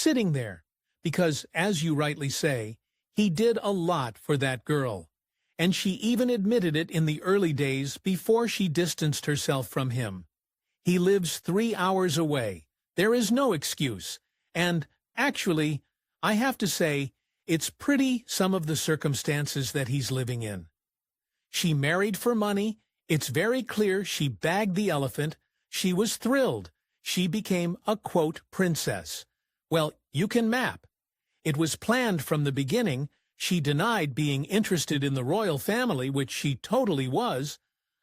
sitting there, because, as you rightly say, he did a lot for that girl. And she even admitted it in the early days before she distanced herself from him. He lives 3 hours away. There is no excuse. And, actually, I have to say, it's pretty some of the circumstances that he's living in. She married for money. It's very clear she bagged the elephant. She was thrilled. She became a, quote, princess. Well, you can map. It was planned from the beginning. She denied being interested in the royal family, which she totally was.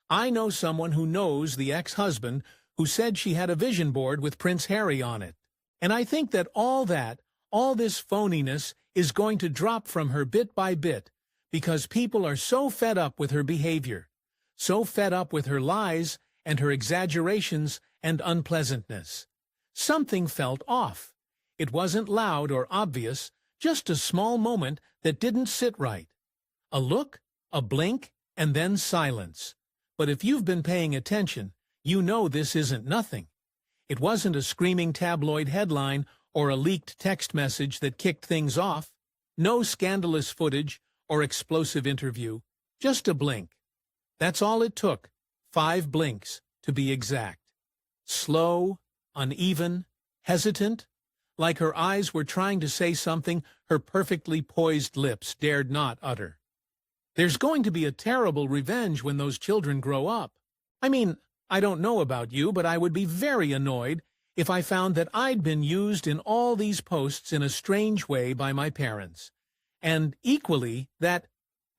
I know someone who knows the ex-husband who said she had a vision board with Prince Harry on it. And I think that all this phoniness is going to drop from her bit by bit, because people are so fed up with her behavior, so fed up with her lies and her exaggerations and unpleasantness. Something felt off. It wasn't loud or obvious, just a small moment that didn't sit right. A look, a blink, and then silence. But if you've been paying attention, you know this isn't nothing. It wasn't a screaming tabloid headline or a leaked text message that kicked things off. No scandalous footage or explosive interview, just a blink. That's all it took, 5 blinks to be exact. Slow, uneven, hesitant, like her eyes were trying to say something her perfectly poised lips dared not utter. There's going to be a terrible revenge when those children grow up. I mean, I don't know about you, but I would be very annoyed if I found that I'd been used in all these posts in a strange way by my parents. And equally, that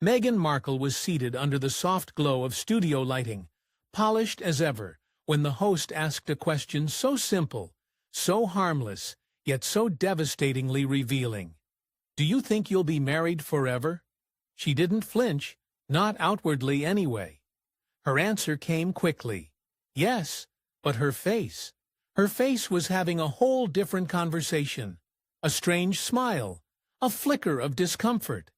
Meghan Markle was seated under the soft glow of studio lighting, polished as ever, when the host asked a question so simple, so harmless, yet so devastatingly revealing. Do you think you'll be married forever? She didn't flinch, not outwardly anyway. Her answer came quickly. Yes, but her face. Her face was having a whole different conversation. A strange smile, a flicker of discomfort,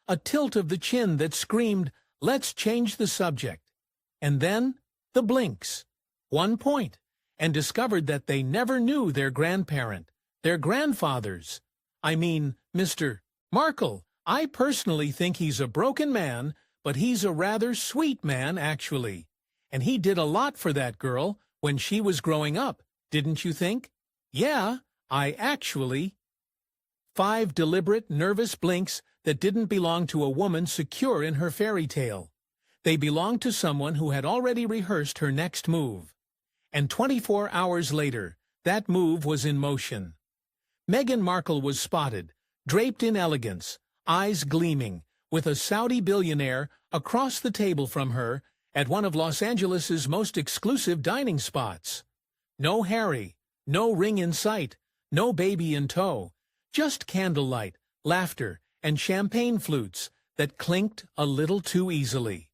a tilt of the chin that screamed, "Let's change the subject." And then, the blinks. 1 point, and discovered that they never knew their grandparent, their grandfathers. I mean, Mr. Markle. I personally think he's a broken man, but he's a rather sweet man, actually. And he did a lot for that girl when she was growing up, didn't you think? Yeah, I actually... 5 deliberate, nervous blinks that didn't belong to a woman secure in her fairy tale. They belonged to someone who had already rehearsed her next move. And 24 hours later, that move was in motion. Meghan Markle was spotted, draped in elegance, eyes gleaming, with a Saudi billionaire across the table from her at one of Los Angeles's most exclusive dining spots. No Harry, no ring in sight, no baby in tow, just candlelight, laughter, and champagne flutes that clinked a little too easily.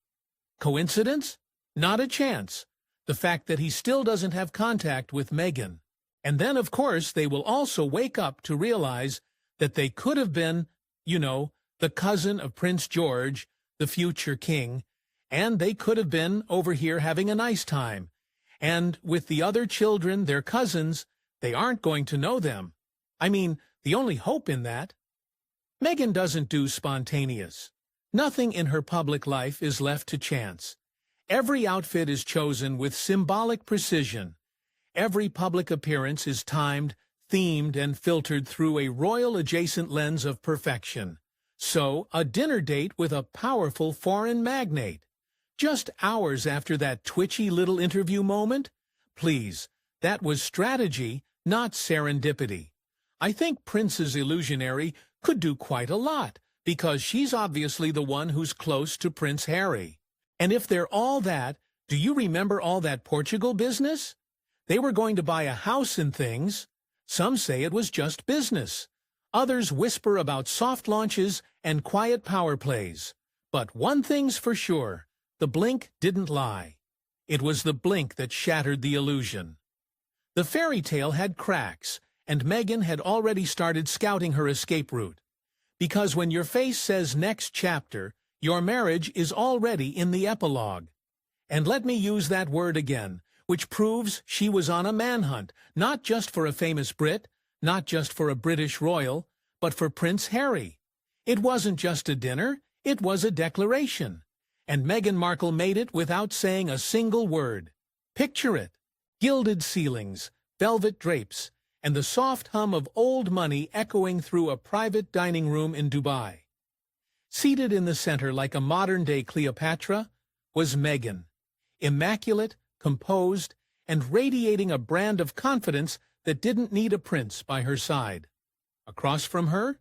Coincidence? Not a chance. The fact that he still doesn't have contact with Meghan. And then, of course, they will also wake up to realize that they could have been, you know, the cousin of Prince George, the future king, and they could have been over here having a nice time. And with the other children, their cousins, they aren't going to know them. I mean, the only hope in that. Meghan doesn't do spontaneous. Nothing in her public life is left to chance. Every outfit is chosen with symbolic precision. Every public appearance is timed, themed, and filtered through a royal-adjacent lens of perfection. So, a dinner date with a powerful foreign magnate. Just hours after that twitchy little interview moment? Please, that was strategy, not serendipity. I think Princess Illusionary could do quite a lot, because she's obviously the one who's close to Prince Harry. And if they're all that, do you remember all that Portugal business? They were going to buy a house and things. Some say it was just business. Others whisper about soft launches and quiet power plays. But one thing's for sure, the blink didn't lie. It was the blink that shattered the illusion. The fairy tale had cracks, and Meghan had already started scouting her escape route. Because when your face says next chapter, your marriage is already in the epilogue. And let me use that word again, which proves she was on a manhunt, not just for a famous Brit, not just for a British royal, but for Prince Harry. It wasn't just a dinner, it was a declaration. And Meghan Markle made it without saying a single word. Picture it. Gilded ceilings, velvet drapes, and the soft hum of old money echoing through a private dining room in Dubai. Seated in the center like a modern-day Cleopatra was Meghan, immaculate, composed, and radiating a brand of confidence that didn't need a prince by her side. Across from her,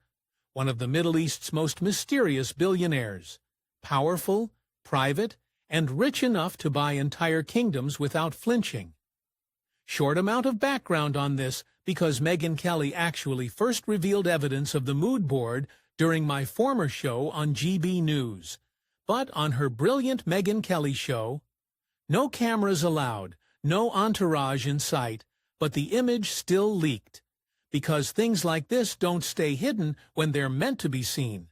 one of the Middle East's most mysterious billionaires, powerful, private, and rich enough to buy entire kingdoms without flinching. Short amount of background on this because Megyn Kelly actually first revealed evidence of the mood board during my former show on GB News. But on her brilliant Megyn Kelly show, no cameras allowed, no entourage in sight, but the image still leaked. Because things like this don't stay hidden when they're meant to be seen.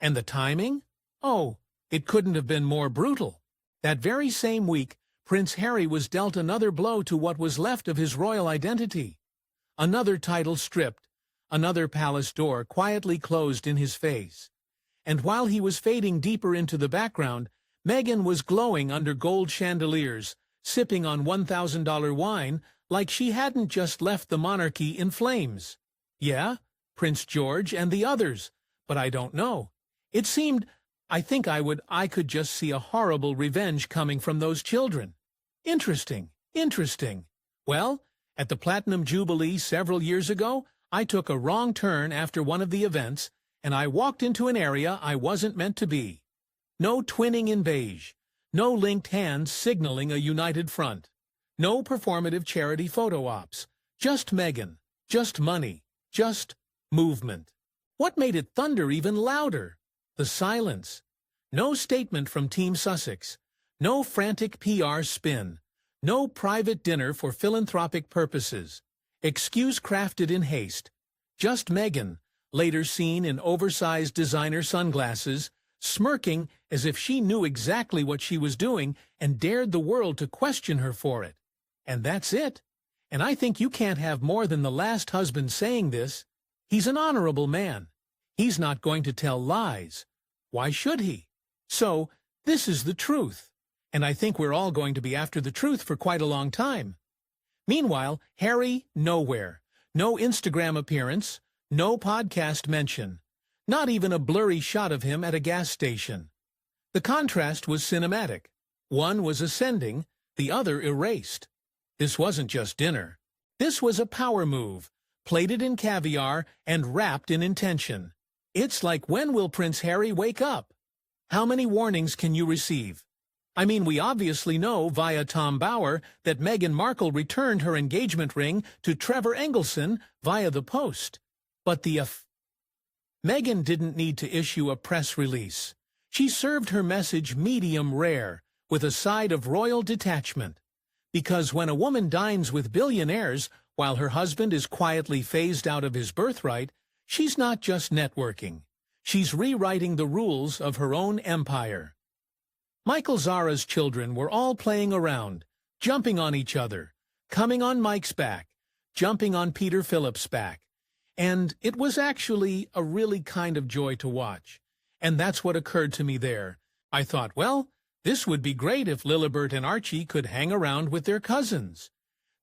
And the timing? Oh, it couldn't have been more brutal. That very same week, Prince Harry was dealt another blow to what was left of his royal identity. Another title stripped, another palace door quietly closed in his face. And while he was fading deeper into the background, Meghan was glowing under gold chandeliers, sipping on $1,000 wine like she hadn't just left the monarchy in flames. Yeah, Prince George and the others, but I don't know. It seemed, I could just see a horrible revenge coming from those children. Interesting. Well, at the Platinum Jubilee several years ago, I took a wrong turn after one of the events, and I walked into an area I wasn't meant to be. No twinning in beige, no linked hands signaling a united front, no performative charity photo ops, just Meghan, just money, just movement. What made it thunder even louder? The silence. No statement from Team Sussex, no frantic PR spin, no private dinner for philanthropic purposes, excuse crafted in haste. Just Meghan, later seen in oversized designer sunglasses, smirking as if she knew exactly what she was doing and dared the world to question her for it. And that's it. And I think you can't have more than the last husband saying this. He's an honorable man. He's not going to tell lies. Why should he? So, this is the truth. And I think we're all going to be after the truth for quite a long time. Meanwhile, Harry, nowhere. No Instagram appearance, no podcast mention. Not even a blurry shot of him at a gas station. The contrast was cinematic. One was ascending, the other erased. This wasn't just dinner. This was a power move, plated in caviar and wrapped in intention. It's like, when will Prince Harry wake up? How many warnings can you receive? I mean, we obviously know via Tom Bower that Meghan Markle returned her engagement ring to Trevor Engelson via the post. But Meghan didn't need to issue a press release. She served her message medium rare, with a side of royal detachment. Because when a woman dines with billionaires while her husband is quietly phased out of his birthright, she's not just networking. She's rewriting the rules of her own empire. Michael Zara's children were all playing around, jumping on each other, coming on Mike's back, jumping on Peter Philip's back. And it was actually a really kind of joy to watch. And that's what occurred to me there. I thought, well, this would be great if Lilibert and Archie could hang around with their cousins.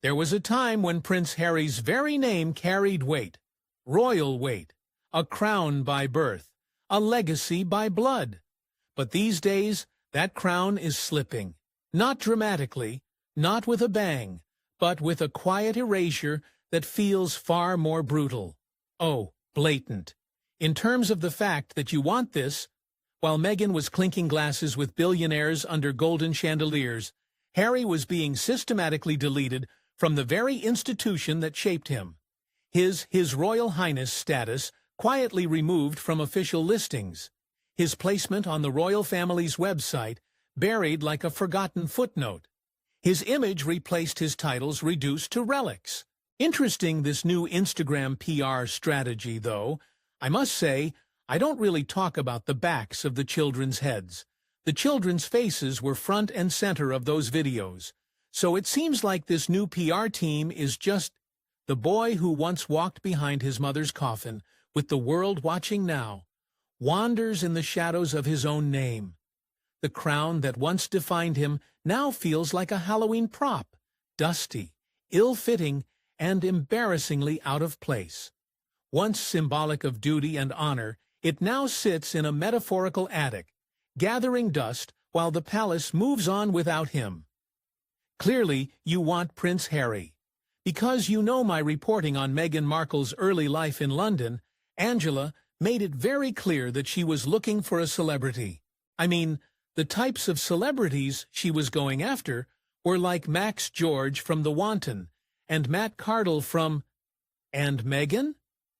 There was a time when Prince Harry's very name carried weight, royal weight, a crown by birth, a legacy by blood. But these days, that crown is slipping. Not dramatically, not with a bang, but with a quiet erasure that feels far more brutal. Oh, blatant. In terms of the fact that you want this, while Meghan was clinking glasses with billionaires under golden chandeliers, Harry was being systematically deleted from the very institution that shaped him. His Royal Highness status quietly removed from official listings. His placement on the royal family's website buried like a forgotten footnote. His image replaced his titles reduced to relics. Interesting, this new Instagram PR strategy, though. I must say, I don't really talk about the backs of the children's heads. The children's faces were front and center of those videos. So it seems like this new PR team is just The boy who once walked behind his mother's coffin, with the world watching now, wanders in the shadows of his own name. The crown that once defined him now feels like a Halloween prop, dusty, ill-fitting, and embarrassingly out of place. Once symbolic of duty and honor, it now sits in a metaphorical attic, gathering dust while the palace moves on without him. Clearly, you want Prince Harry. Because you know my reporting on Meghan Markle's early life in London, Angela made it very clear that she was looking for a celebrity. I mean, the types of celebrities she was going after were like Max George from The Wanton and Matt Cardle from... And Meghan?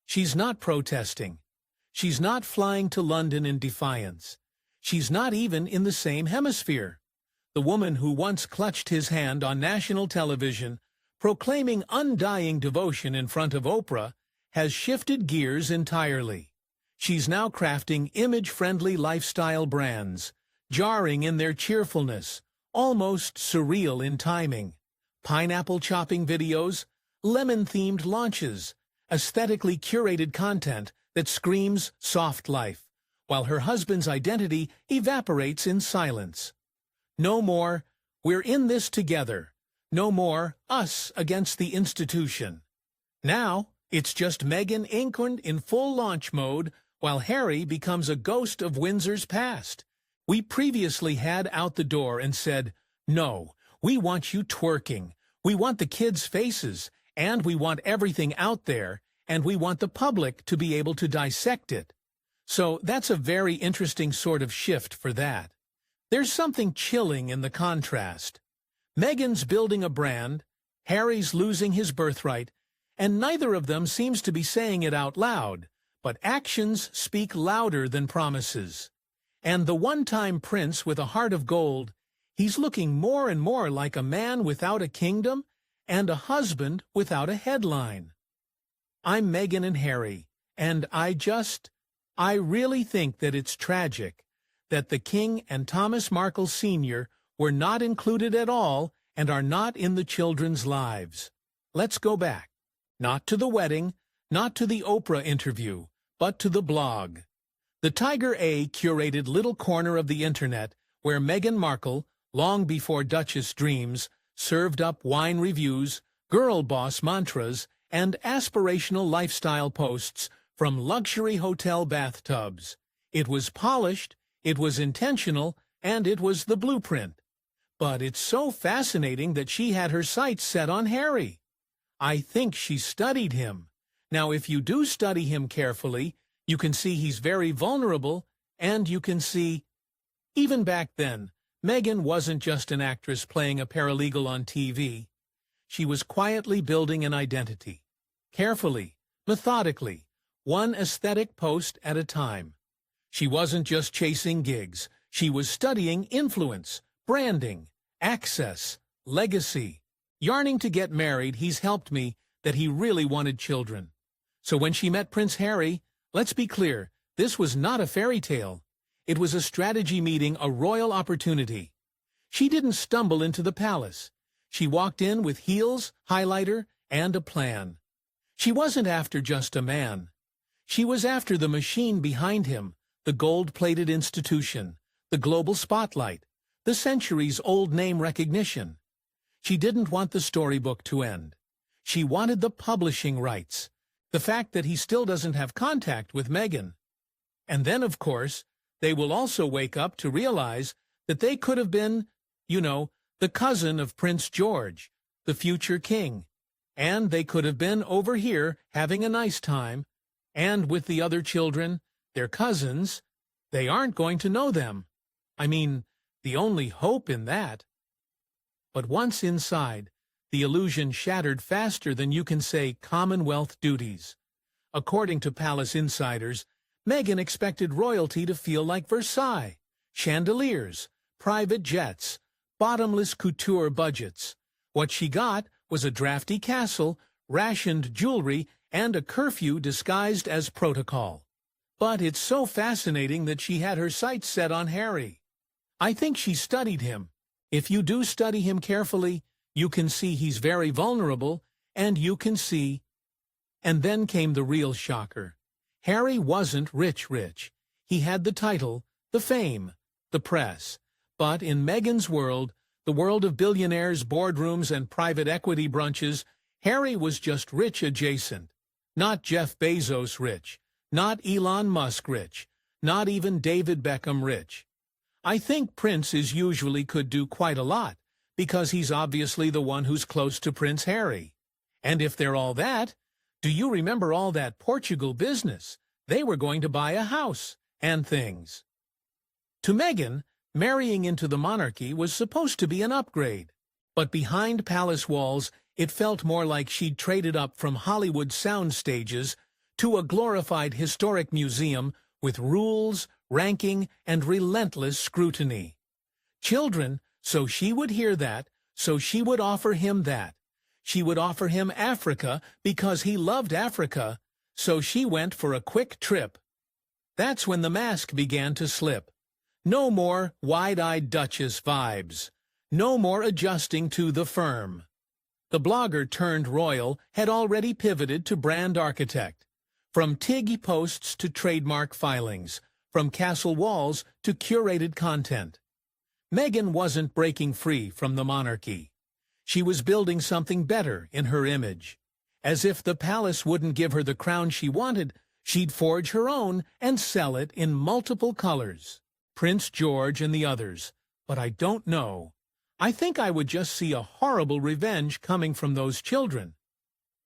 She's not protesting. She's not flying to London in defiance. She's not even in the same hemisphere. The woman who once clutched his hand on national television, proclaiming undying devotion in front of Oprah, has shifted gears entirely. She's now crafting image-friendly lifestyle brands, jarring in their cheerfulness, almost surreal in timing. Pineapple chopping videos, lemon-themed launches, aesthetically curated content that screams soft life, while her husband's identity evaporates in silence. No more, "We're in this together." No more, "us against the institution." Now, it's just Meghan Incorn in full launch mode, while Harry becomes a ghost of Windsor's past. We previously had out the door and said, "No, we want you twerking. We want the kids' faces, and we want everything out there, and we want the public to be able to dissect it." So that's a very interesting sort of shift for that. There's something chilling in the contrast. Meghan's building a brand, Harry's losing his birthright, and neither of them seems to be saying it out loud, but actions speak louder than promises. And the one-time prince with a heart of gold, he's looking more and more like a man without a kingdom and a husband without a headline. I'm Meghan and Harry, and I really think that it's tragic that the King and Thomas Markle Sr. were not included at all and are not in the children's lives. Let's go back. Not to the wedding, not to the Oprah interview, but to the blog. The Tiger A curated little corner of the internet where Meghan Markle, long before Duchess dreams, served up wine reviews, girl boss mantras, and aspirational lifestyle posts from luxury hotel bathtubs. It was polished, it was intentional, and it was the blueprint. But it's so fascinating that she had her sights set on Harry. I think she studied him. Now, if you do study him carefully, you can see he's very vulnerable, and you can see... Even back then, Meghan wasn't just an actress playing a paralegal on TV. She was quietly building an identity. Carefully, methodically, one aesthetic post at a time. She wasn't just chasing gigs. She was studying influence, branding, access, legacy. Yearning to get married, he's helped me that he really wanted children. So when she met Prince Harry, let's be clear, this was not a fairy tale. It was a strategy meeting, a royal opportunity. She didn't stumble into the palace. She walked in with heels, highlighter, and a plan. She wasn't after just a man. She was after the machine behind him, the gold-plated institution, the global spotlight, the centuries-old name recognition. She didn't want the storybook to end. She wanted the publishing rights, the fact that he still doesn't have contact with Meghan. And then, of course, they will also wake up to realize that they could have been, the cousin of Prince George, the future king. And they could have been over here having a nice time, and with the other children, their cousins, they aren't going to know them. I mean, the only hope in that. But once inside, the illusion shattered faster than you can say Commonwealth duties. According to palace insiders, Meghan expected royalty to feel like Versailles, chandeliers, private jets, bottomless couture budgets. What she got was a drafty castle, rationed jewelry, and a curfew disguised as protocol. But it's so fascinating that she had her sights set on Harry. I think she studied him. If you do study him carefully, you can see he's very vulnerable, and you can see. And then came the real shocker. Harry wasn't rich. He had the title, the fame, the press. But in Meghan's world, the world of billionaires, boardrooms, and private equity brunches, Harry was just rich adjacent. Not Jeff Bezos rich, not Elon Musk rich, not even David Beckham rich. I think Prince usually could do quite a lot, because he's obviously the one who's close to Prince Harry. And if they're all that, do you remember all that Portugal business? They were going to buy a house and things. To Meghan, marrying into the monarchy was supposed to be an upgrade. But behind palace walls, it felt more like she'd traded up from Hollywood sound stages to a glorified historic museum with rules, ranking, and relentless scrutiny. Children, so she would hear that, so she would offer him that. She would offer him Africa because he loved Africa, so she went for a quick trip. That's when the mask began to slip. No more wide-eyed Duchess vibes. No more adjusting to the firm. The blogger turned royal had already pivoted to brand architect. From TIG posts to trademark filings, from castle walls to curated content. Meghan wasn't breaking free from the monarchy. She was building something better in her image. As if the palace wouldn't give her the crown she wanted, she'd forge her own and sell it in multiple colors. Prince George and the others. But I don't know. I think I would just see a horrible revenge coming from those children.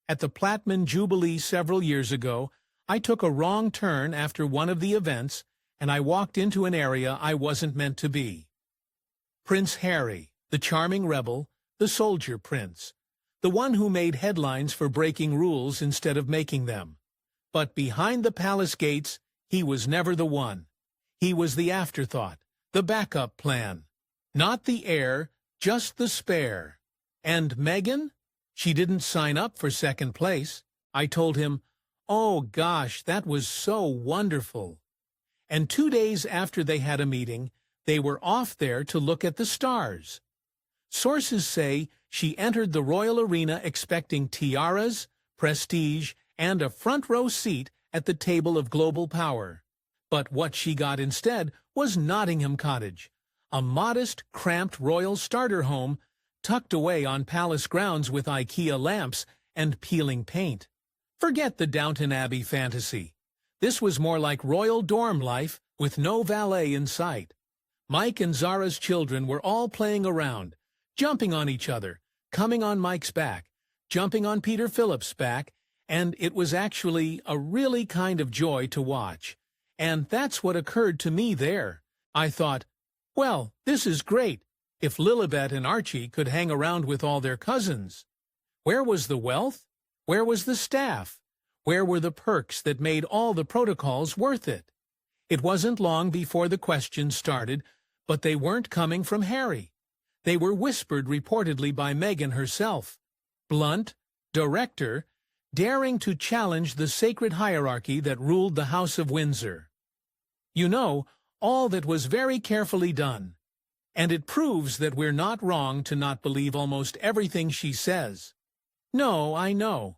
At the Platinum Jubilee several years ago, I took a wrong turn after one of the events, and I walked into an area I wasn't meant to be. Prince Harry, the charming rebel, the soldier prince, the one who made headlines for breaking rules instead of making them. But behind the palace gates, he was never the one. He was the afterthought, the backup plan. Not the heir, just the spare. And Meghan? She didn't sign up for second place. I told him, "Oh gosh, that was so wonderful." And 2 days after they had a meeting, they were off there to look at the stars. Sources say she entered the royal arena expecting tiaras, prestige, and a front-row seat at the table of global power. But what she got instead was Nottingham Cottage, a modest, cramped royal starter home tucked away on palace grounds with IKEA lamps and peeling paint. Forget the Downton Abbey fantasy. This was more like royal dorm life with no valet in sight. Mike and Zara's children were all playing around, jumping on each other, coming on Mike's back, jumping on Peter Philip's back, and it was actually a really kind of joy to watch. And that's what occurred to me there. I thought, well, this is great, if Lilibet and Archie could hang around with all their cousins. Where was the wealth? Where was the staff? Where were the perks that made all the protocols worth it? It wasn't long before the questions started, but they weren't coming from Harry. They were whispered reportedly by Meghan herself. Blunt, director, daring to challenge the sacred hierarchy that ruled the House of Windsor. You know, all that was very carefully done. And it proves that we're not wrong to not believe almost everything she says. No, I know.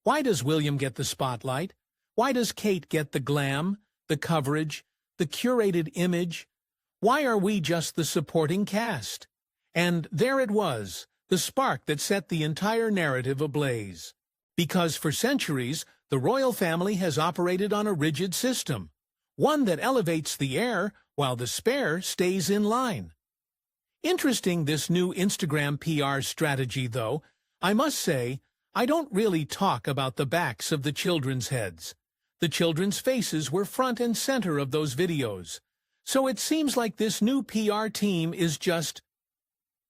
Why does William get the spotlight? Why does Kate get the glam, the coverage, the curated image? Why are we just the supporting cast? And there it was, the spark that set the entire narrative ablaze. Because for centuries, the royal family has operated on a rigid system, one that elevates the heir while the spare stays in line. Interesting, this new Instagram PR strategy, though. I must say, I don't really talk about the backs of the children's heads. The children's faces were front and center of those videos. So it seems like this new PR team is just...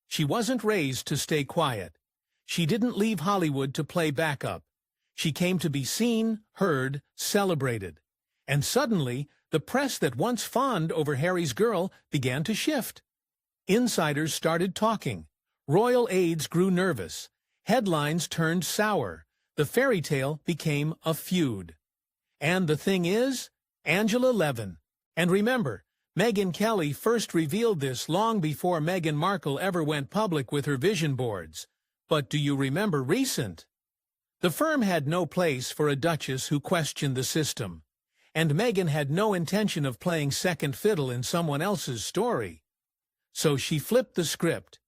She wasn't raised to stay quiet. She didn't leave Hollywood to play backup. She came to be seen, heard, celebrated. And suddenly, the press that once fawned over Harry's girl began to shift. Insiders started talking. Royal aides grew nervous. Headlines turned sour. The fairy tale became a feud. And the thing is, Angela Levin. And remember, Megyn Kelly first revealed this long before Meghan Markle ever went public with her vision boards. But do you remember recent? The firm had no place for a duchess who questioned the system, and Meghan had no intention of playing second fiddle in someone else's story. So she flipped the script.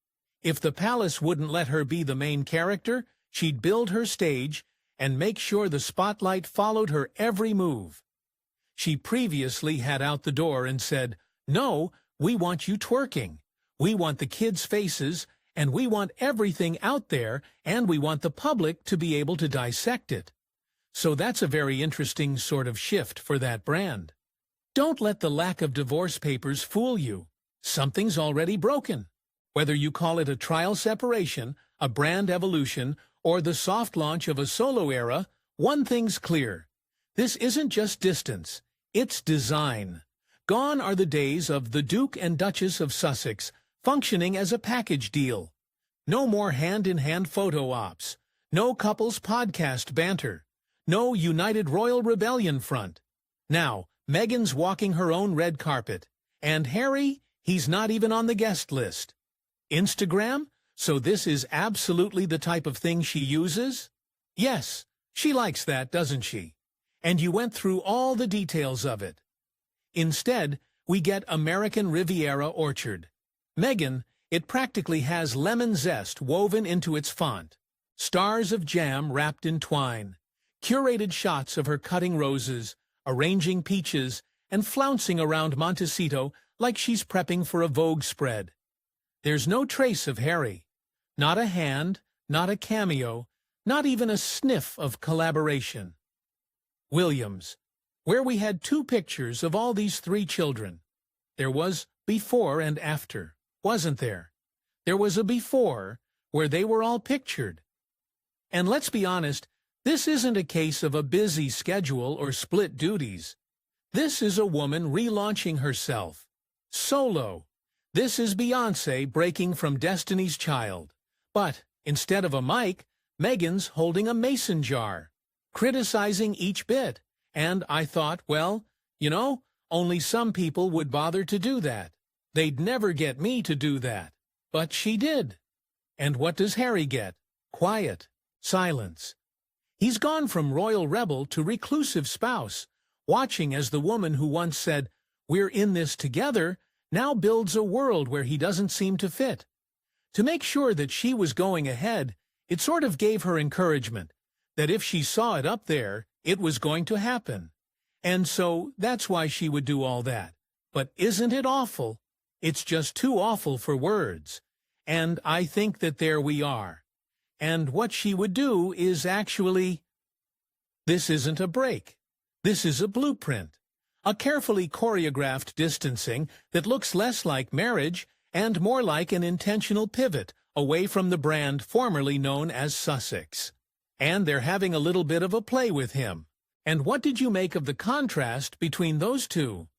If the palace wouldn't let her be the main character, she'd build her stage and make sure the spotlight followed her every move. She previously had out the door and said, "No, we want you twerking. We want the kids' faces, and we want everything out there, and we want the public to be able to dissect it." So that's a very interesting sort of shift for that brand. Don't let the lack of divorce papers fool you. Something's already broken. Whether you call it a trial separation, a brand evolution, or the soft launch of a solo era, one thing's clear. This isn't just distance, it's design. Gone are the days of the Duke and Duchess of Sussex functioning as a package deal. No more hand-in-hand photo ops. No couples podcast banter. No United Royal Rebellion front. Now, Meghan's walking her own red carpet. And Harry, he's not even on the guest list. Instagram? So this is absolutely the type of thing she uses? Yes, she likes that, doesn't she? And you went through all the details of it. Instead, we get American Riviera Orchard. Meghan, it practically has lemon zest woven into its font. Stars of jam wrapped in twine. Curated shots of her cutting roses, arranging peaches, and flouncing around Montecito like she's prepping for a Vogue spread. There's no trace of Harry. Not a hand, not a cameo, not even a sniff of collaboration. Williams, where we had 2 pictures of all these 3 children. There was before and after, wasn't there? There was a before, where they were all pictured. And let's be honest, this isn't a case of a busy schedule or split duties. This is a woman relaunching herself. Solo. This is Beyoncé breaking from Destiny's Child. But instead of a mic, Meghan's holding a mason jar, criticizing each bit. And I thought, well, you know, only some people would bother to do that. They'd never get me to do that. But she did. And what does Harry get? Quiet. Silence. He's gone from royal rebel to reclusive spouse, watching as the woman who once said, "We're in this together," now builds a world where he doesn't seem to fit. To make sure that she was going ahead, it sort of gave her encouragement, that if she saw it up there, it was going to happen. And so that's why she would do all that. But isn't it awful? It's just too awful for words. And I think that there we are. And what she would do is actually... This isn't a break. This is a blueprint. A carefully choreographed distancing that looks less like marriage and more like an intentional pivot away from the brand formerly known as Sussex. And they're having a little bit of a play with him. And what did you make of the contrast between those two?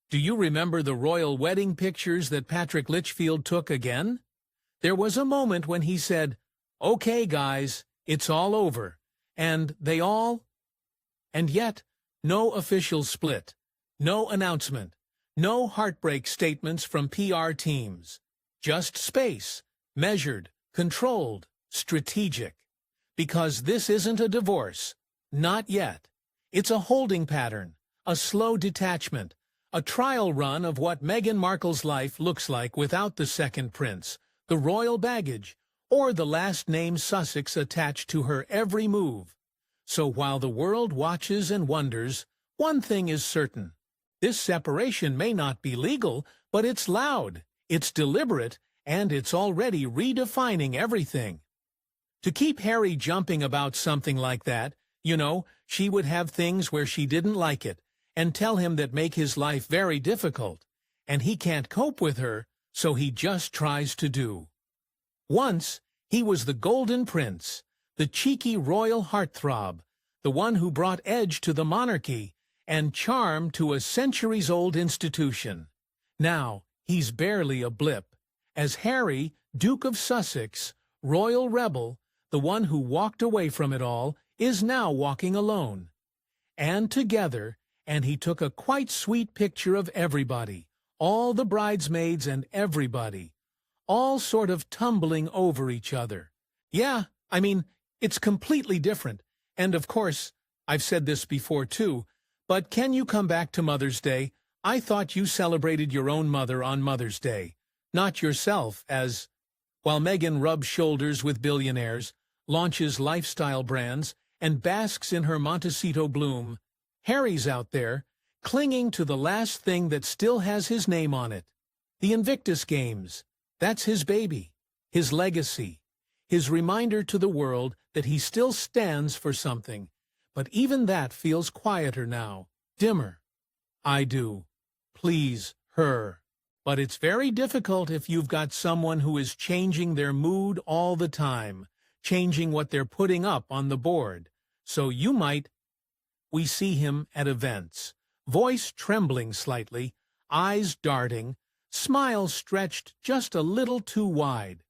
Do you remember the royal wedding pictures that Patrick Litchfield took again? There was a moment when he said, "Okay, guys, it's all over." And they all... And yet, no official split, no announcement, no heartbreak statements from PR teams. Just space, measured, controlled, strategic. Because this isn't a divorce. Not yet. It's a holding pattern, a slow detachment, a trial run of what Meghan Markle's life looks like without the second prince, the royal baggage, or the last name Sussex attached to her every move. So while the world watches and wonders, one thing is certain. This separation may not be legal, but it's loud, it's deliberate, and it's already redefining everything. To keep Harry jumping about something like that, you know, she would have things where she didn't like it, and tell him that make his life very difficult, and he can't cope with her, so he just tries to do. Once, he was the golden prince, the cheeky royal heartthrob, the one who brought edge to the monarchy and charm to a centuries-old institution. Now, he's barely a blip, as Harry, Duke of Sussex, royal rebel, the one who walked away from it all, is now walking alone. And together, and he took a quite sweet picture of everybody, all the bridesmaids and everybody, all sort of tumbling over each other, Yeah, I mean, it's completely different. And of course, I've said this before too, but can you come back to Mother's Day? I thought you celebrated your own mother on Mother's Day, not yourself as... While Meghan rubs shoulders with billionaires, launches lifestyle brands, and basks in her Montecito bloom, Harry's out there, clinging to the last thing that still has his name on it. The Invictus Games. That's his baby, his legacy, his reminder to the world that he still stands for something. But even that feels quieter now, dimmer. I do. Please, her. But it's very difficult if you've got someone who is changing their mood all the time, changing what they're putting up on the board. So you might... We see him at events, voice trembling slightly, eyes darting, smile stretched just a little too wide.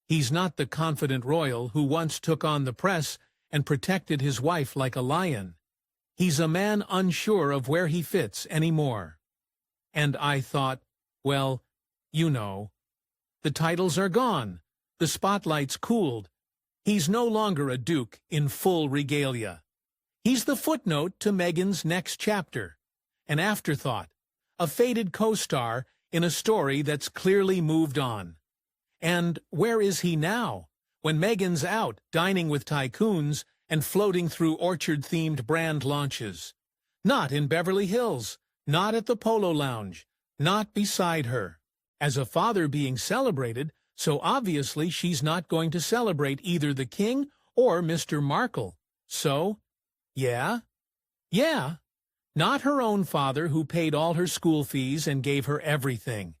He's not the confident royal who once took on the press and protected his wife like a lion. He's a man unsure of where he fits anymore. And I thought, well, you know, the titles are gone, the spotlight's cooled. He's no longer a duke in full regalia. He's the footnote to Meghan's next chapter, an afterthought, a faded co-star in a story that's clearly moved on. And where is he now, when Meghan's out dining with tycoons and floating through orchard-themed brand launches? Not in Beverly Hills, not at the Polo Lounge, not beside her. As a father being celebrated, so obviously she's not going to celebrate either the king or Mr. Markle. So, yeah, not her own father who paid all her school fees and gave her everything.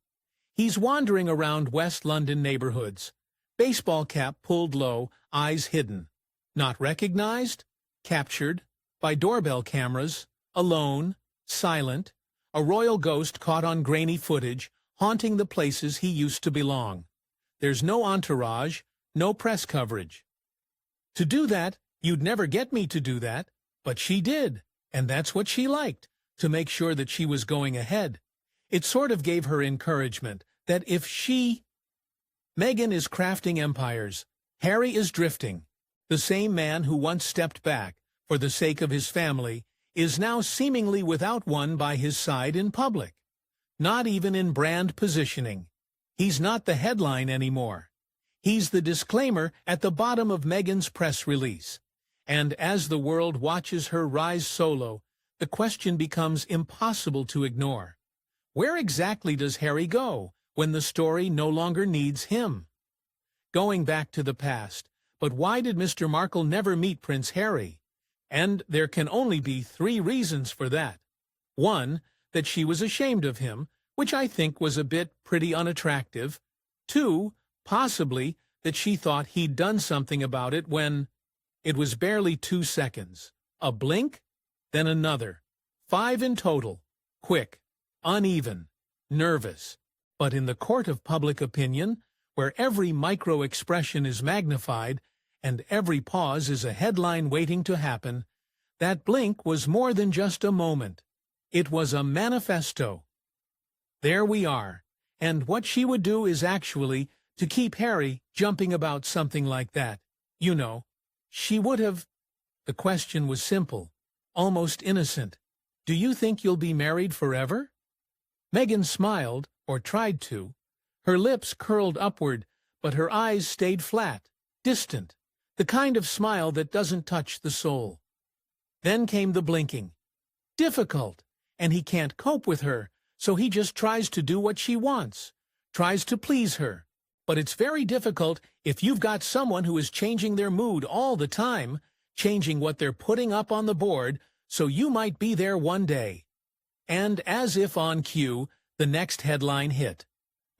He's wandering around West London neighborhoods, baseball cap pulled low, eyes hidden. Not recognized, captured, by doorbell cameras, alone, silent, a royal ghost caught on grainy footage, haunting the places he used to belong. There's no entourage, no press coverage. To do that, you'd never get me to do that, but she did, and that's what she liked, to make sure that she was going ahead. It sort of gave her encouragement that if she... Meghan is crafting empires, Harry is drifting. The same man who once stepped back, for the sake of his family, is now seemingly without one by his side in public. Not even in brand positioning. He's not the headline anymore. He's the disclaimer at the bottom of Meghan's press release. And as the world watches her rise solo, the question becomes impossible to ignore. Where exactly does Harry go when the story no longer needs him? Going back to the past, but why did Mr. Markle never meet Prince Harry? And there can only be 3 reasons for that. 1, that she was ashamed of him, which I think was a bit pretty unattractive. 2, possibly that she thought he'd done something about it when... It was barely 2 seconds. A blink, then another. 5 in total. Quick, uneven, nervous. But in the court of public opinion, where every micro-expression is magnified and every pause is a headline waiting to happen, that blink was more than just a moment. It was a manifesto. There we are, and what she would do is actually to keep Harry jumping about something like that. You know, she would have... The question was simple, almost innocent. Do you think you'll be married forever? Meghan smiled, or tried to. Her lips curled upward, but her eyes stayed flat, distant, the kind of smile that doesn't touch the soul. Then came the blinking. Difficult, and he can't cope with her, so he just tries to do what she wants, tries to please her. But it's very difficult if you've got someone who is changing their mood all the time, changing what they're putting up on the board, so you might be there one day. And as if on cue, the next headline hit.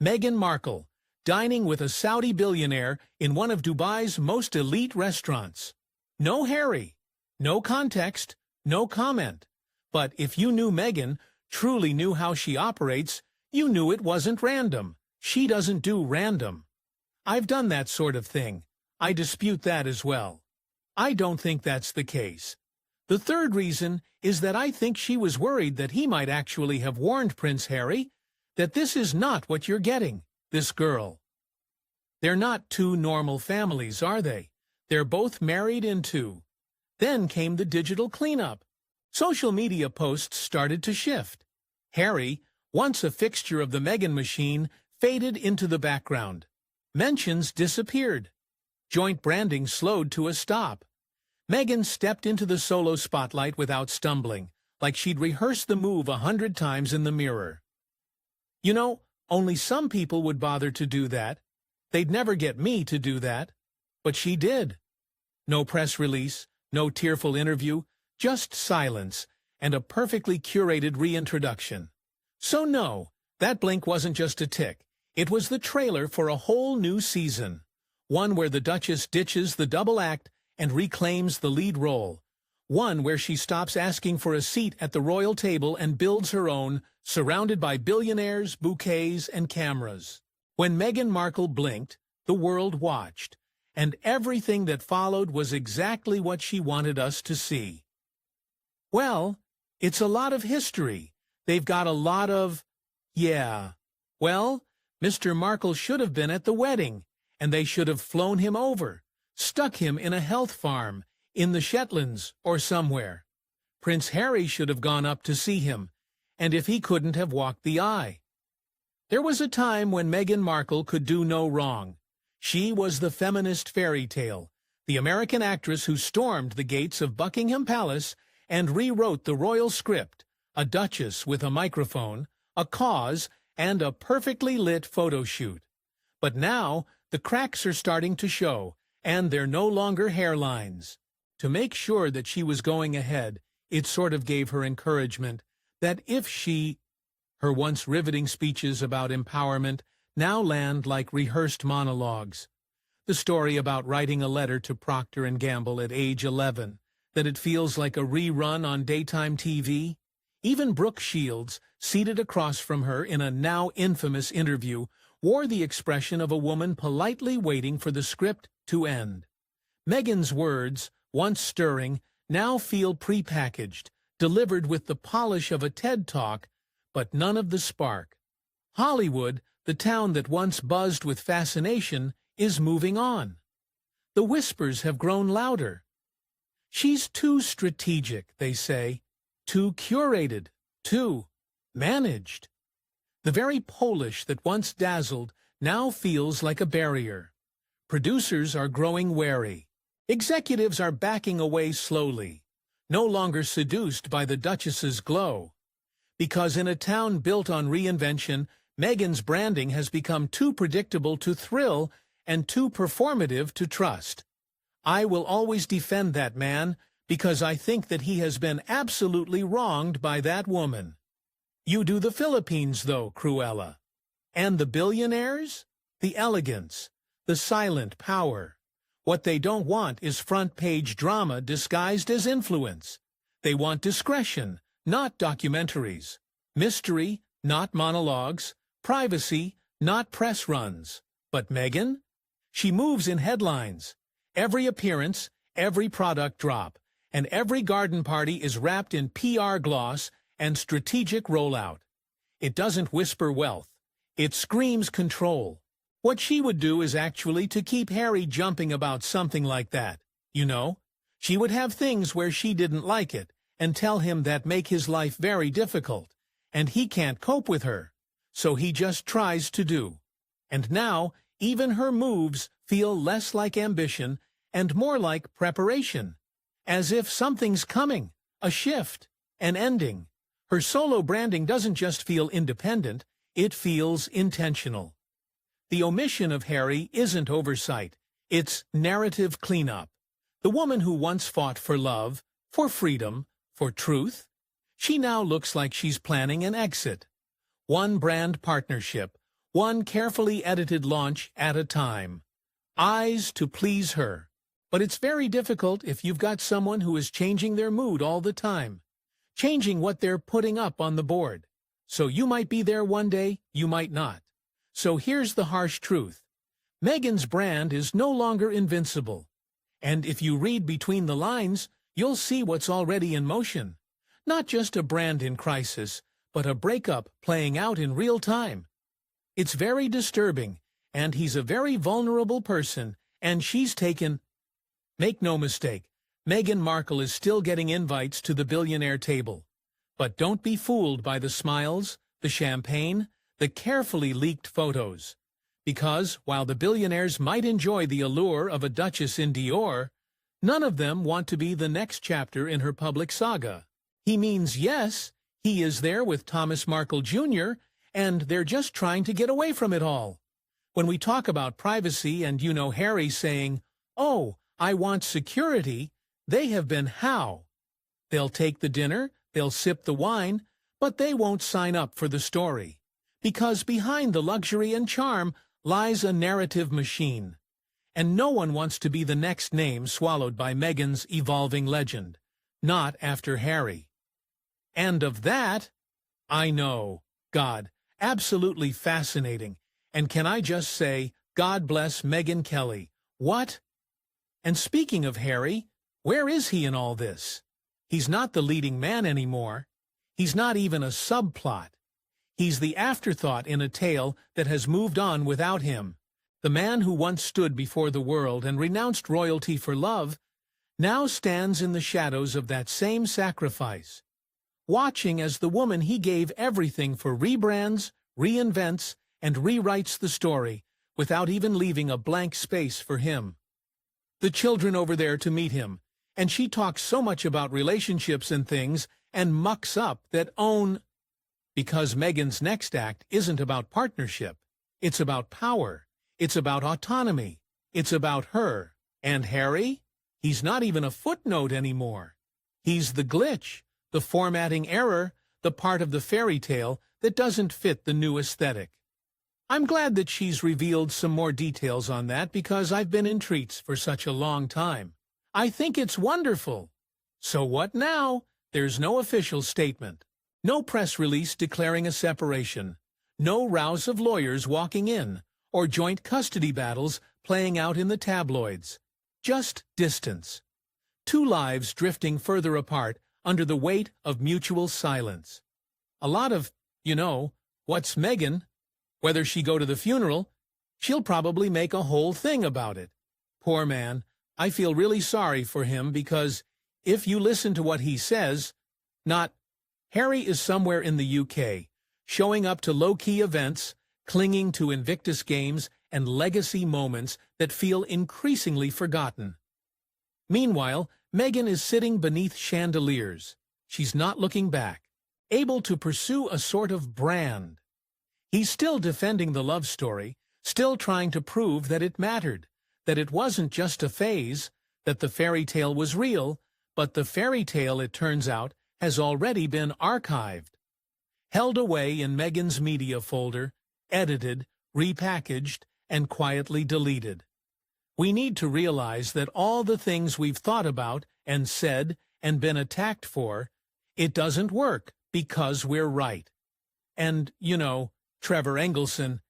Meghan Markle, dining with a Saudi billionaire in one of Dubai's most elite restaurants. No Harry, no context, no comment. But if you knew Meghan, truly knew how she operates, you knew it wasn't random. She doesn't do random. I've done that sort of thing. I dispute that as well. I don't think that's the case. The third reason is that I think she was worried that he might actually have warned Prince Harry that this is not what you're getting, this girl. They're not two normal families, are they? They're both married into. Then came the digital cleanup. Social media posts started to shift. Harry, once a fixture of the Meghan machine, faded into the background. Mentions disappeared. Joint branding slowed to a stop. Meghan stepped into the solo spotlight without stumbling, like she'd rehearsed the move 100 times in the mirror. You know, only some people would bother to do that. They'd never get me to do that. But she did. No press release, no tearful interview, just silence, and a perfectly curated reintroduction. So no, that blink wasn't just a tick. It was the trailer for a whole new season. One where the Duchess ditches the double act and reclaims the lead role. One where she stops asking for a seat at the royal table and builds her own, surrounded by billionaires, bouquets, and cameras. When Meghan Markle blinked, the world watched, and everything that followed was exactly what she wanted us to see. Well, it's a lot of history. They've got a lot of... yeah. Well, Mr. Markle should have been at the wedding, and they should have flown him over, stuck him in a health farm, in the Shetlands or somewhere. Prince Harry should have gone up to see him, and if he couldn't have walked the eye. There was a time when Meghan Markle could do no wrong. She was the feminist fairy tale, the American actress who stormed the gates of Buckingham Palace and rewrote the royal script, a duchess with a microphone, a cause, and a perfectly lit photo shoot. But now, the cracks are starting to show, and they're no longer hairlines. To make sure that she was going ahead, it sort of gave her encouragement that if she... Her once riveting speeches about empowerment now land like rehearsed monologues. The story about writing a letter to Procter & Gamble at age 11, that it feels like a rerun on daytime TV. Even Brooke Shields, seated across from her in a now infamous interview, wore the expression of a woman politely waiting for the script to end. Meghan's words, once stirring, now feel prepackaged, delivered with the polish of a TED Talk, but none of the spark. Hollywood, the town that once buzzed with fascination, is moving on. The whispers have grown louder. She's too strategic, they say, too curated, too managed. The very polish that once dazzled now feels like a barrier. Producers are growing wary. Executives are backing away slowly, no longer seduced by the Duchess's glow. Because in a town built on reinvention, Meghan's branding has become too predictable to thrill and too performative to trust. I will always defend that man because I think that he has been absolutely wronged by that woman. You do the Philippines, though, Cruella. And the billionaires? The elegance, the silent power. What they don't want is front-page drama disguised as influence. They want discretion, not documentaries. Mystery, not monologues. Privacy, not press runs. But Meghan? She moves in headlines. Every appearance, every product drop, and every garden party is wrapped in PR gloss and strategic rollout. It doesn't whisper wealth. It screams control. What she would do is actually to keep Harry jumping about something like that. You know, she would have things where she didn't like it and tell him that make his life very difficult, and he can't cope with her. So he just tries to do. And now, even her moves feel less like ambition and more like preparation. As if something's coming, a shift, an ending. Her solo branding doesn't just feel independent, it feels intentional. The omission of Harry isn't oversight, it's narrative cleanup. The woman who once fought for love, for freedom, for truth, she now looks like she's planning an exit. One brand partnership, one carefully edited launch at a time. Eyes to please her. But it's very difficult if you've got someone who is changing their mood all the time, changing what they're putting up on the board. So you might be there one day, you might not. So here's the harsh truth. Meghan's brand is no longer invincible. And if you read between the lines, you'll see what's already in motion. Not just a brand in crisis, but a breakup playing out in real time. It's very disturbing, and he's a very vulnerable person, and she's taken... Make no mistake, Meghan Markle is still getting invites to the billionaire table. But don't be fooled by the smiles, the champagne, the carefully leaked photos. Because, while the billionaires might enjoy the allure of a duchess in Dior, none of them want to be the next chapter in her public saga. He means yes, he is there with Thomas Markle Jr., and they're just trying to get away from it all. When we talk about privacy and Harry saying, "Oh, I want security," they have been how? They'll take the dinner, they'll sip the wine, but they won't sign up for the story. Because behind the luxury and charm lies a narrative machine. And no one wants to be the next name swallowed by Meghan's evolving legend. Not after Harry. And of that, I know. God, absolutely fascinating. And can I just say, God bless Meghan Kelly. What? And speaking of Harry, where is he in all this? He's not the leading man anymore. He's not even a subplot. He's the afterthought in a tale that has moved on without him. The man who once stood before the world and renounced royalty for love now stands in the shadows of that same sacrifice, watching as the woman he gave everything for rebrands, reinvents, and rewrites the story without even leaving a blank space for him. The children over there to meet him, and she talks so much about relationships and things and mucks up that own... Because Meghan's next act isn't about partnership. It's about power. It's about autonomy. It's about her. And Harry? He's not even a footnote anymore. He's the glitch, the formatting error, the part of the fairy tale that doesn't fit the new aesthetic. I'm glad that she's revealed some more details on that because I've been in treats for such a long time. I think it's wonderful. So what now? There's no official statement. No press release declaring a separation. No rows of lawyers walking in, or joint custody battles playing out in the tabloids. Just distance. Two lives drifting further apart under the weight of mutual silence. A lot of, what's Meghan? Whether she go to the funeral, she'll probably make a whole thing about it. Poor man, I feel really sorry for him because, if you listen to what he says, Harry is somewhere in the UK, showing up to low-key events, clinging to Invictus games and legacy moments that feel increasingly forgotten. Meanwhile, Meghan is sitting beneath chandeliers. She's not looking back, able to pursue a sort of brand. He's still defending the love story, still trying to prove that it mattered, that it wasn't just a phase, that the fairy tale was real, but the fairy tale, it turns out, has already been archived, held away in Meghan's media folder, edited, repackaged, and quietly deleted. We need to realize that all the things we've thought about and said and been attacked for, it doesn't work because we're right. And, Trevor Engelson,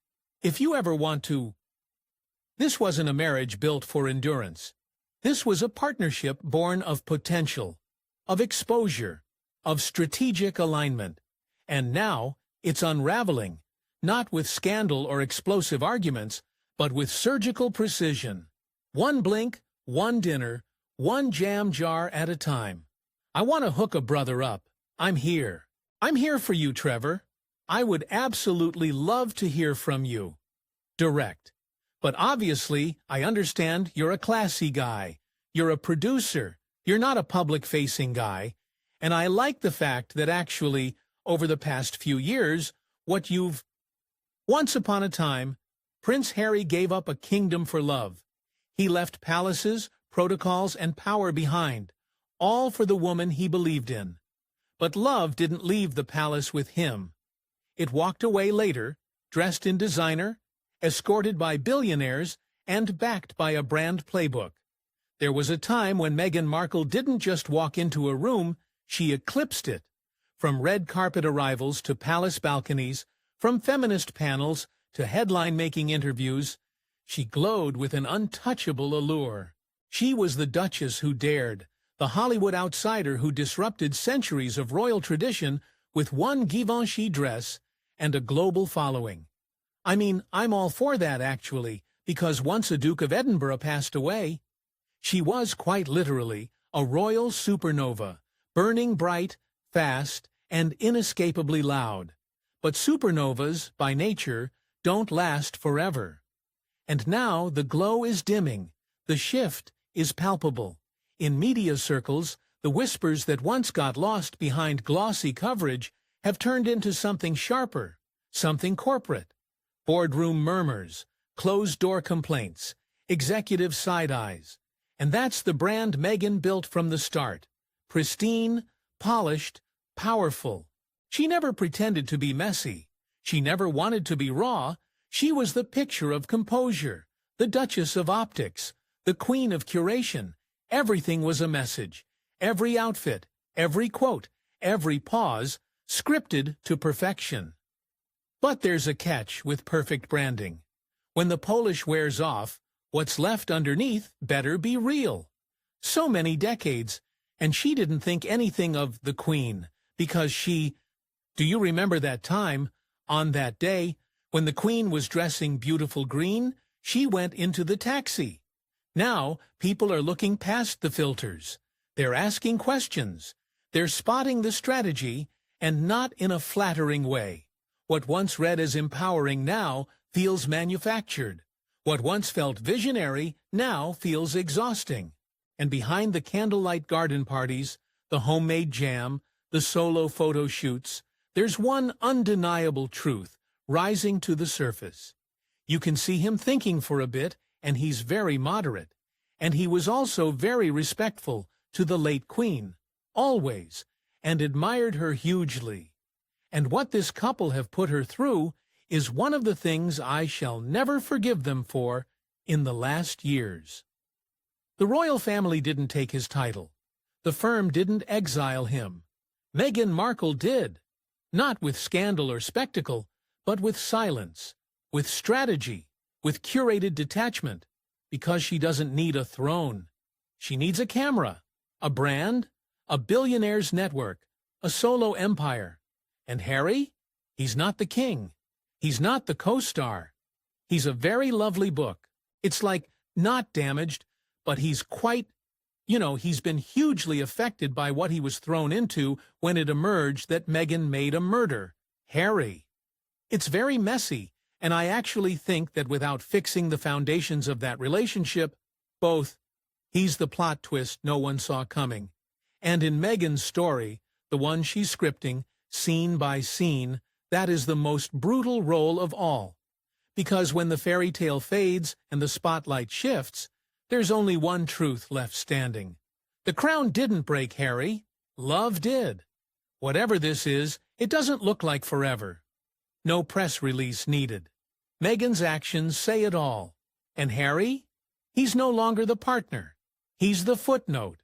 if you ever want to... This wasn't a marriage built for endurance. This was a partnership born of potential, of exposure, of strategic alignment. And now it's unraveling, not with scandal or explosive arguments, but with surgical precision. One blink, one dinner, one jam jar at a time. I want to hook a brother up. I'm here. I'm here for you, Trevor. I would absolutely love to hear from you. Direct. But obviously, I understand you're a classy guy. You're a producer. You're not a public-facing guy. And I like the fact that actually, over the past few years, Once upon a time, Prince Harry gave up a kingdom for love. He left palaces, protocols, and power behind, all for the woman he believed in. But love didn't leave the palace with him. It walked away later, dressed in designer, escorted by billionaires, and backed by a brand playbook. There was a time when Meghan Markle didn't just walk into a room, she eclipsed it. From red carpet arrivals to palace balconies, from feminist panels to headline-making interviews, she glowed with an untouchable allure. She was the duchess who dared, the Hollywood outsider who disrupted centuries of royal tradition with one Givenchy dress and a global following. I mean, I'm all for that, actually, because once a Duke of Edinburgh passed away, she was quite literally a royal supernova, burning bright, fast, and inescapably loud. But supernovas, by nature, don't last forever. And now the glow is dimming, the shift is palpable. In media circles, the whispers that once got lost behind glossy coverage have turned into something sharper, something corporate. Boardroom murmurs, closed-door complaints, executive side-eyes. And that's the brand Meghan built from the start. Pristine, polished, powerful. She never pretended to be messy. She never wanted to be raw. She was the picture of composure, the Duchess of Optics, the Queen of Curation. Everything was a message. Every outfit, every quote, every pause, scripted to perfection. But there's a catch with perfect branding. When the polish wears off, what's left underneath better be real. So many decades, and she didn't think anything of the Queen, because she... Do you remember that time, on that day, when the Queen was dressing beautiful green, she went into the taxi? Now, people are looking past the filters. They're asking questions. They're spotting the strategy, and not in a flattering way. What once read as empowering now feels manufactured. What once felt visionary now feels exhausting. And behind the candlelight garden parties, the homemade jam, the solo photo shoots, there's one undeniable truth rising to the surface. You can see him thinking for a bit, and he's very moderate. And he was also very respectful to the late Queen, always, and admired her hugely. And what this couple have put her through is one of the things I shall never forgive them for in the last years. The royal family didn't take his title. The firm didn't exile him. Meghan Markle did. Not with scandal or spectacle, but with silence, with strategy, with curated detachment, because she doesn't need a throne. She needs a camera, a brand, a billionaire's network, a solo empire. And Harry? He's not the king. He's not the co-star. He's a very lovely book. It's like, not damaged, but he's quite, he's been hugely affected by what he was thrown into when it emerged that Meghan made a murder. Harry. It's very messy, and I actually think that without fixing the foundations of that relationship, he's the plot twist no one saw coming. And in Meghan's story, the one she's scripting, scene by scene, that is the most brutal role of all. Because when the fairy tale fades and the spotlight shifts, there's only one truth left standing. The crown didn't break Harry. Love did. Whatever this is, it doesn't look like forever. No press release needed. Meghan's actions say it all. And Harry? He's no longer the partner. He's the footnote.